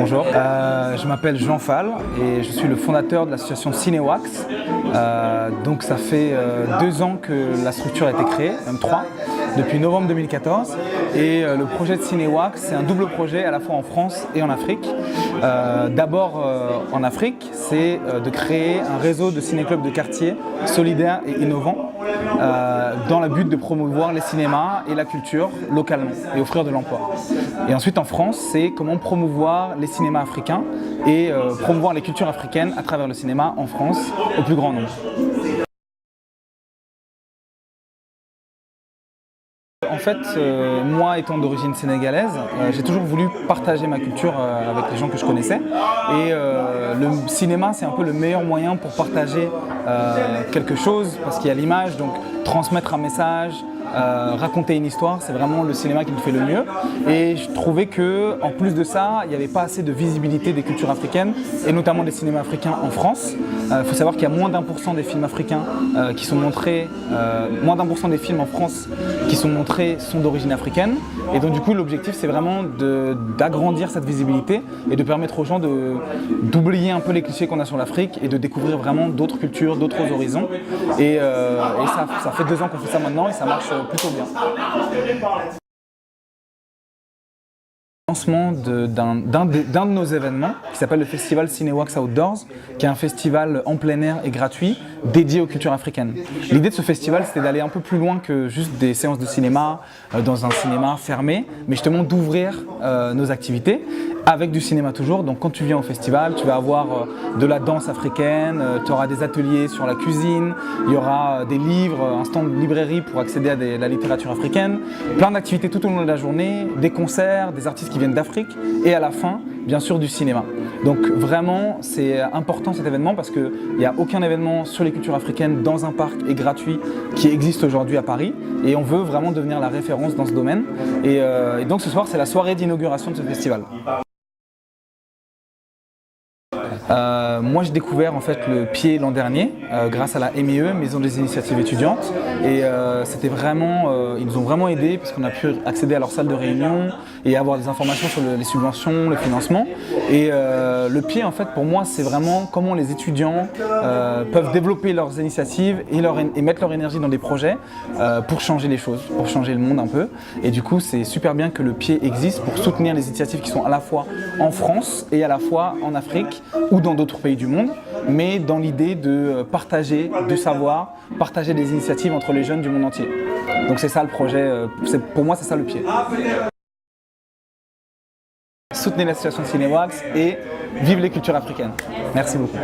Bonjour, je m'appelle Jean Fall et je suis le fondateur de l'association Cinéwax. Donc ça fait 2 ans que la structure a été créée, même 3, depuis novembre 2014. Et le projet de Cinéwax, c'est un double projet à la fois en France et en Afrique. D'abord en Afrique, c'est de créer un réseau de ciné-clubs de quartier solidaires et innovants dans le but de promouvoir les cinémas et la culture localement et offrir de l'emploi. Et ensuite en France, c'est comment promouvoir les cinémas africains et promouvoir les cultures africaines à travers le cinéma en France au plus grand nombre. En fait, moi étant d'origine sénégalaise, j'ai toujours voulu partager ma culture avec les gens que je connaissais. Et le cinéma, c'est un peu le meilleur moyen pour partager quelque chose, parce qu'il y a l'image, donc transmettre un message, raconter une histoire, c'est vraiment le cinéma qui me fait le mieux. Et je trouvais que, en plus de ça, il n'y avait pas assez de visibilité des cultures africaines, et notamment des cinémas africains en France. Il faut savoir qu'il y a moins d'1% des films africains qui sont montrés, moins d'1% des films en France qui sont montrés sont d'origine africaine. Et donc du coup, l'objectif, c'est vraiment d'agrandir cette visibilité et de permettre aux gens d'oublier un peu les clichés qu'on a sur l'Afrique et de découvrir vraiment d'autres cultures, d'autres horizons. Et ça fait 2 ans qu'on fait ça maintenant et ça marche plutôt bien. Lancement d'un de nos événements qui s'appelle le festival Cinéwax Outdoors, qui est un festival en plein air et gratuit dédié aux cultures africaines. L'idée de ce festival, c'était d'aller un peu plus loin que juste des séances de cinéma dans un cinéma fermé, mais justement d'ouvrir nos activités avec du cinéma toujours. Donc quand tu viens au festival, tu vas avoir de la danse africaine, tu auras des ateliers sur la cuisine, il y aura des livres, un stand de librairie pour accéder à la littérature africaine, plein d'activités tout au long de la journée, des concerts, des artistes qui viennent d'Afrique et à la fin, bien sûr, du cinéma. Donc vraiment, c'est important cet événement parce qu'il n'y a aucun événement sur les cultures africaines dans un parc et gratuit qui existe aujourd'hui à Paris et on veut vraiment devenir la référence dans ce domaine. Et donc ce soir, c'est la soirée d'inauguration de ce festival. Moi j'ai découvert en fait le pied l'an dernier grâce à la MIE, Maison des Initiatives Étudiantes, et c'était vraiment, ils nous ont vraiment aidés parce qu'on a pu accéder à leur salle de réunion et avoir des informations sur les subventions, le financement. Et le pied en fait pour moi c'est vraiment comment les étudiants peuvent développer leurs initiatives et mettre leur énergie dans des projets pour changer les choses, pour changer le monde un peu. Et du coup c'est super bien que le pied existe pour soutenir les initiatives qui sont à la fois en France et à la fois en Afrique ou dans d'autres pays du monde, mais dans l'idée de partager du savoir, partager des initiatives entre les jeunes du monde entier. Donc c'est ça le projet, pour moi c'est ça le pied. Soutenez l'association Cinéwax et vive les cultures africaines. Merci beaucoup.